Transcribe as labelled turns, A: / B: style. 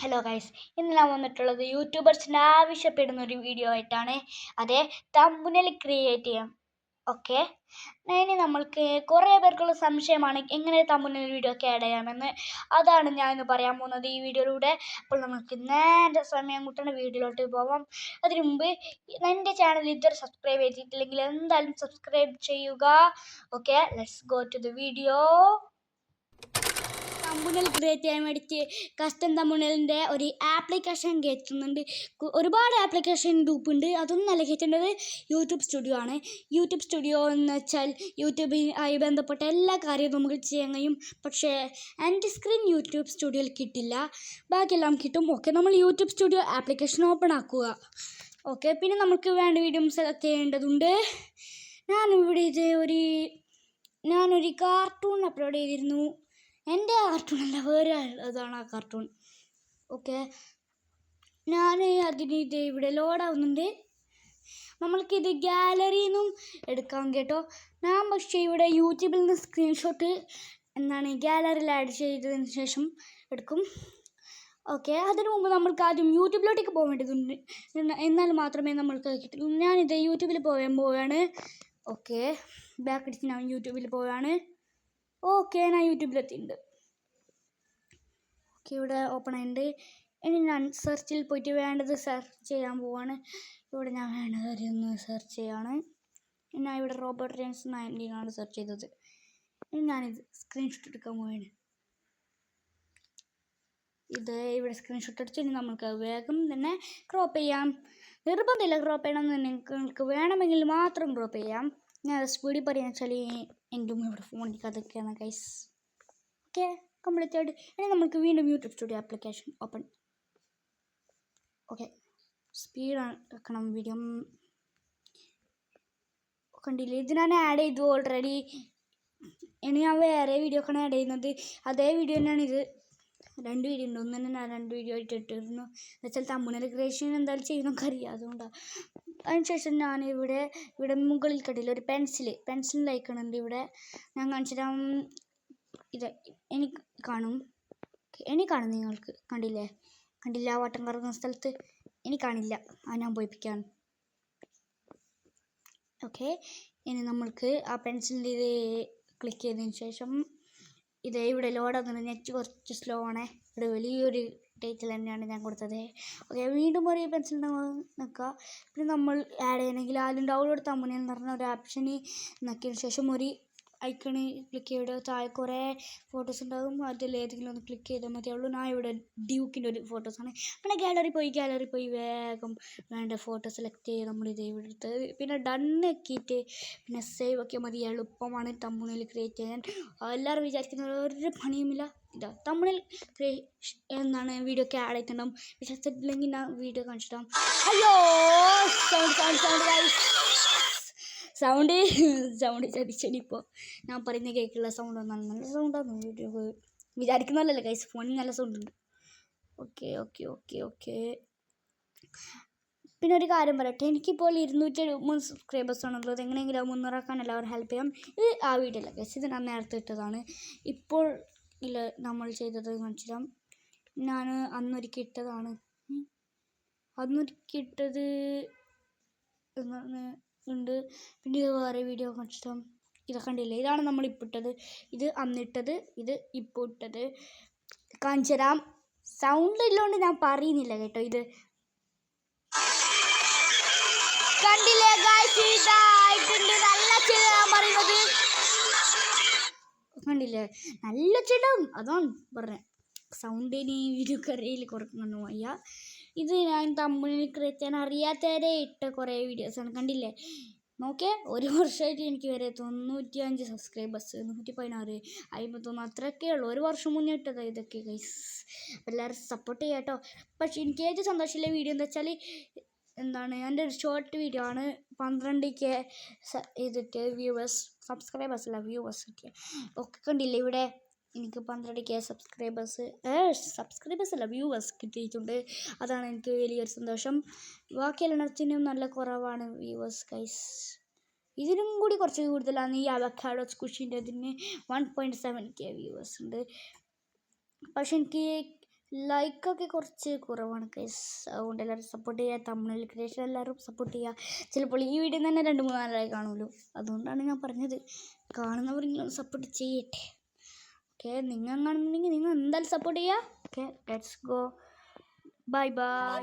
A: Hello guys, ഇന്ന് ഞാൻ വന്നിട്ടുള്ളത് യൂട്യൂബേഴ്സിന് ആവശ്യപ്പെടുന്ന ഒരു വീഡിയോ ആയിട്ടാണ്. അതെ, തമ്പുനെയിൽ ക്രിയേറ്റ് ചെയ്യാം. ഓക്കെ, ഇനി നമ്മൾക്ക് കുറേ പേർക്കുള്ള സംശയമാണ് എങ്ങനെ തമ്പുനെയിൽ വീഡിയോ ഒക്കെ ആഡ് ചെയ്യാമെന്ന്. അതാണ് ഞാൻ ഇന്ന് പറയാൻ പോകുന്നത് ഈ വീഡിയോയിലൂടെ. അപ്പോൾ നമുക്ക് നേരെ സമയം കൂട്ടുന്ന വീഡിയോയിലോട്ട് പോവാം. അതിനു മുമ്പ് എൻ്റെ ചാനൽ ഇതുവരെ സബ്സ്ക്രൈബ് ചെയ്തിട്ടില്ലെങ്കിൽ എന്തായാലും സബ്സ്ക്രൈബ് ചെയ്യുക. Okay, let's go to the video. തമ്പുനെയിൽ ക്രിയേറ്റ് ചെയ്യാൻ വേണ്ടിയിട്ട് കസ്റ്റം തമ്പുനെയിലിൻ്റെ ഒരു ആപ്ലിക്കേഷൻ കയറ്റുന്നുണ്ട്. ഒരുപാട് ആപ്ലിക്കേഷൻ ഗ്രൂപ്പ് ഉണ്ട്. അതൊന്നും അല്ല കയറ്റേണ്ടത്, യൂട്യൂബ് സ്റ്റുഡിയോ ആണ്. യൂട്യൂബ് സ്റ്റുഡിയോ എന്ന് വെച്ചാൽ യൂട്യൂബുമായി ബന്ധപ്പെട്ട എല്ലാ കാര്യവും നമുക്ക് ചെയ്യാൻ കഴിയും. പക്ഷേ എൻ്റെ സ്ക്രീൻ യൂട്യൂബ് സ്റ്റുഡിയോയിൽ കിട്ടില്ല, ബാക്കിയെല്ലാം കിട്ടും. ഓക്കെ, നമ്മൾ യൂട്യൂബ് സ്റ്റുഡിയോ ആപ്ലിക്കേഷൻ ഓപ്പൺ ആക്കുക. ഓക്കെ, പിന്നെ നമുക്ക് വേണ്ട വീഡിയോ സെലക്ട് ചെയ്യേണ്ടതുണ്ട്. ഞാനൊരു കാർട്ടൂൺ അപ്ലോഡ് ചെയ്തിരുന്നു. എൻ്റെ കാർട്ടൂണല്ല, വേറെ അതാണ് ആ കാർട്ടൂൺ. ഓക്കെ, അതിന് ഇവിടെ ലോഡാവുന്നുണ്ട്. നമ്മൾക്കിത് ഗാലറിയിൽ നിന്നും എടുക്കാം കേട്ടോ. ഞാൻ പക്ഷേ ഇവിടെ യൂട്യൂബിൽ നിന്ന് സ്ക്രീൻഷോട്ട് ഗാലറിയിൽ ആഡ് ചെയ്തതിന് ശേഷം എടുക്കും. ഓക്കെ, അതിനു മുമ്പ് നമ്മൾക്ക് ആദ്യം യൂട്യൂബിലോട്ടേക്ക് പോകേണ്ടതുണ്ട്. എന്നാൽ മാത്രമേ നമ്മൾക്ക് കിട്ടുള്ളൂ. ഞാനിത് യൂട്യൂബിൽ പോവുകയാണ്. ഓക്കെ, ബാക്ക് അടിച്ച് ഞാൻ യൂട്യൂബിൽ പോവുകയാണ്. ഓക്കെ, ഞാൻ യൂട്യൂബിലെത്തിയിട്ടുണ്ട്. ഓക്കെ, ഇവിടെ ഓപ്പൺ ആയിട്ടുണ്ട്. ഇനി ഞാൻ സെർച്ചിൽ പോയിട്ട് വേണ്ടത് സെർച്ച് ചെയ്യാൻ പോവാണ്. ഇവിടെ ഞാൻ വേണ്ടത് ഒന്ന് സെർച്ച് ചെയ്യാണ്. ഞാൻ ഇവിടെ റോബർട്ട് ജെയിംസ് 19 സെർച്ച് ചെയ്തത്. ഇനി ഞാനിത് സ്ക്രീൻഷോട്ട് എടുക്കാൻ പോവുകയാണ്. ഇത് ഇവിടെ സ്ക്രീൻഷോട്ട് എടുത്ത് ഇനി നമുക്ക് വേഗം തന്നെ ക്രോപ്പ് ചെയ്യാം. നിർബന്ധമില്ല ക്രോപ്പ് ചെയ്യണമെന്ന്, നിങ്ങൾക്ക് വേണമെങ്കിൽ മാത്രം ക്രോപ്പ് ചെയ്യാം. ഞാൻ സ്പീഡിൽ പറയുക വെച്ചാൽ എൻ്റെ ഇവിടെ ഫോണിൽ അതൊക്കെയാണ് ഗൈസ്. Okay, completed. ഇനി നമുക്ക് വീണ്ടും YouTube studio application open. Okay, സ്പീഡാണ് വെക്കണം വീഡിയോ. കണ്ടില്ലേ, ഇത് ഞാൻ ആഡ് ചെയ്തു ഓൾറെഡി. ഇനി ഞാൻ വേറെ വീഡിയോ ഒക്കെ ആഡ് ചെയ്യുന്നത്. അതേ വീഡിയോ തന്നെയാണ് ഇത്. 2 വീഡിയോ ഉണ്ട്. ഒന്ന് തന്നെ ഞാൻ 2 വീഡിയോ ആയിട്ട് ഇട്ടിരുന്നു. എന്നുവെച്ചാൽ തമ്പുനെയിൽ ക്രിയേഷൻ എന്തായാലും ചെയ്യുന്നൊക്കെ അറിയാം, അതുകൊണ്ടാണ്. അതിനുശേഷം ഞാൻ ഇവിടെ മുകളിൽ കണ്ടില്ല ഒരു പെൻസിൽ ലൈക്കണുണ്ട്. ഇവിടെ ഞാൻ കാണിച്ചിട്ടാം. ഇത് എനിക്ക് കാണും നിങ്ങൾക്ക് കണ്ടില്ല ആ വട്ടം കറങ്ങുന്ന സ്ഥലത്ത് എനിക്ക് കാണില്ല. ഞാൻ പോയിപ്പിക്കാൻ. ഓക്കെ, ഇനി നമ്മൾക്ക് ആ പെൻസിലിൽ ഇത് ക്ലിക്ക് ചെയ്തതിന് ശേഷം ഇവിടെ ലോഡാകുന്നത്. നെറ്റ് കുറച്ച് സ്ലോ ആണ്. ഇവിടെ വലിയൊരു ടൈറ്റിൽ തന്നെയാണ് ഞാൻ കൊടുത്തത്. ഓക്കെ, വീണ്ടും ഒരു പെൻസിൽ നിൽക്കുക. പിന്നെ നമ്മൾ ആഡ് ചെയ്യണമെങ്കിൽ ആദ്യം ഡൗൺലോഡ് തമ്പുനെയിൽ എന്ന് പറഞ്ഞ ഒരു ഓപ്ഷന് നോക്കിയതിന് ശേഷം ഒരു ഐക്കണ് ക്ലിക്ക് ചെയ്ത് താഴെ കുറേ ഫോട്ടോസ് ഉണ്ടാകും. അതിലേതെങ്കിലും ഒന്ന് ക്ലിക്ക് ചെയ്താൽ മതിയുള്ളൂ. ഞാൻ ഇവിടെ ഡ്യൂക്കിൻ്റെ ഒരു ഫോട്ടോസാണ്. പിന്നെ ഗാലറി പോയി വേഗം വേണ്ട ഫോട്ടോ സെലക്ട് ചെയ്ത് നമ്മളിത് ഇവിടെ എടുത്ത് പിന്നെ ഡണ്ണാക്കിയിട്ട് പിന്നെ സേവ് ആക്കിയാൽ മതി. എളുപ്പമാണ് തമ്പുനെയിൽ ക്രിയേറ്റ് ചെയ്യാൻ. എല്ലാവരും വിചാരിക്കുന്ന ഒരു പണിയുമില്ല. ഇതാ തമ്പുനെയിൽ വീഡിയോ ഒക്കെ ആഡ് ആയിട്ടുണ്ടാവും. വിശ്വസിച്ചില്ലെങ്കിൽ ഞാൻ വീഡിയോ കാണിച്ചിട്ടാവും. അയ്യോ, സൗണ്ട് ചതിച്ചടിപ്പോൾ ഞാൻ പറയുന്ന കേൾക്കുള്ള സൗണ്ട് ഒന്നാണ്. നല്ല സൗണ്ടാണ്. വീഡിയോ വിചാരിക്കുന്നതല്ലേ ഗൈസ്, ഫോണിൽ നല്ല സൗണ്ട് ഉണ്ട്. ഓക്കെ. പിന്നെ ഒരു കാര്യം പറയട്ടെ, എനിക്കിപ്പോൾ 273 സബ്സ്ക്രൈബേഴ്സാണുള്ളത്. എങ്ങനെയെങ്കിലും 300 ആക്കാൻ എല്ലാവരും ഹെൽപ്പ് ചെയ്യാം. ഇത് ആ വീഡിയോ അല്ല ഗൈസ്, ഇത് ഞാൻ നേരത്തെ ഇട്ടതാണ്. ഇപ്പോൾ ഇല്ല നമ്മൾ ചെയ്തത് കാണിച്ചിടാം. ഞാൻ അന്നൊരിക്കിട്ടതാണ്. ഉണ്ട്. പിന്നെ ഇത് വേറെ വീഡിയോ കാണിച്ചിട്ടാം. ഇതൊക്കെ കണ്ടില്ലേ, ഇതാണ് നമ്മളിപ്പോൾ ഇട്ടത്. ഇത് അന്നിട്ടത്, ഇത് ഇപ്പോൾ ഇട്ടത്. കാണിച്ചു തരാം. സൗണ്ട് ഇല്ലോണ്ട് ഞാൻ പറയുന്നില്ല കേട്ടോ. ഇത് കണ്ടില്ലേ ഗായ്സ്, ഇതായിട്ടുണ്ട്. നല്ല ചെടി ഞാൻ പറയുന്നത് കണ്ടില്ലേ, നല്ല ചെടാവും. അതാണ് പറഞ്ഞത്. സൗണ്ടിന് വീഡിയോ കറിയിൽ കുറക്കുന്നു വയ്യ. ഇത് ഞാൻ തമ്പുനെയിൽ ക്രിയേറ്റ് ചെയ്യാൻ അറിയാത്തവരെ ഇട്ട കുറേ വീഡിയോസാണ്. കണ്ടില്ലേ, നോക്കിയേ, ഒരു വർഷമായിട്ട് എനിക്ക് വരെ 95 സബ്സ്ക്രൈബേഴ്സ്, 116, 51 അത്രയൊക്കെ ഉള്ളൂ. ഒരു വർഷം മുന്നേ ഇട്ടതാണ് ഇതൊക്കെ ഗൈസ്. എല്ലാവരും സപ്പോർട്ട് ചെയ്യാം കേട്ടോ. പക്ഷേ എനിക്ക് ഏറ്റവും സന്തോഷമുള്ള വീഡിയോ എന്താ വെച്ചാൽ എൻ്റെ ഒരു ഷോർട്ട് വീഡിയോ ആണ്. 12K ചെയ്തിട്ട് സബ്സ്ക്രൈബേഴ്സ് കിട്ടിയ. ഒക്കെ കണ്ടില്ലേ, ഇവിടെ എനിക്ക് 12K സബ്സ്ക്രൈബേഴ്സ് അല്ല വ്യൂവേഴ്സ് കിട്ടിയിട്ടുണ്ട്. അതാണ് എനിക്ക് വലിയൊരു സന്തോഷം. ബാക്കിയെല്ലാത്തിനും നല്ല കുറവാണ് വ്യൂവേഴ്സ് ഗൈസ്. ഇതിനും കൂടി കുറച്ച് കൂടുതലാണ് ഈ അവക്കാഡോ സ്കുഷിൻ്റെ. അതിന് 1.7K വ്യൂവേഴ്സ് ഉണ്ട്. പക്ഷെ എനിക്ക് ലൈക്കൊക്കെ കുറച്ച് കുറവാണ് ഗൈസ്. അതുകൊണ്ട് എല്ലാവരും സപ്പോർട്ട് ചെയ്യുക. തമിഴിൽ ക്രിയേഷൻ എല്ലാവരും സപ്പോർട്ട് ചെയ്യുക. ചിലപ്പോൾ ഈ വീഡിയോ തന്നെ 2-3 ആയി കാണുമല്ലോ. അതുകൊണ്ടാണ് ഞാൻ പറഞ്ഞത് കാണുന്നവരെങ്കിലും സപ്പോർട്ട് ചെയ്യട്ടെ. ഓക്കെ, നിങ്ങൾ കാണുന്നുണ്ടെങ്കിൽ നിങ്ങൾ എന്തായാലും സപ്പോർട്ട് ചെയ്യുക. Okay, let's go. Bye bye.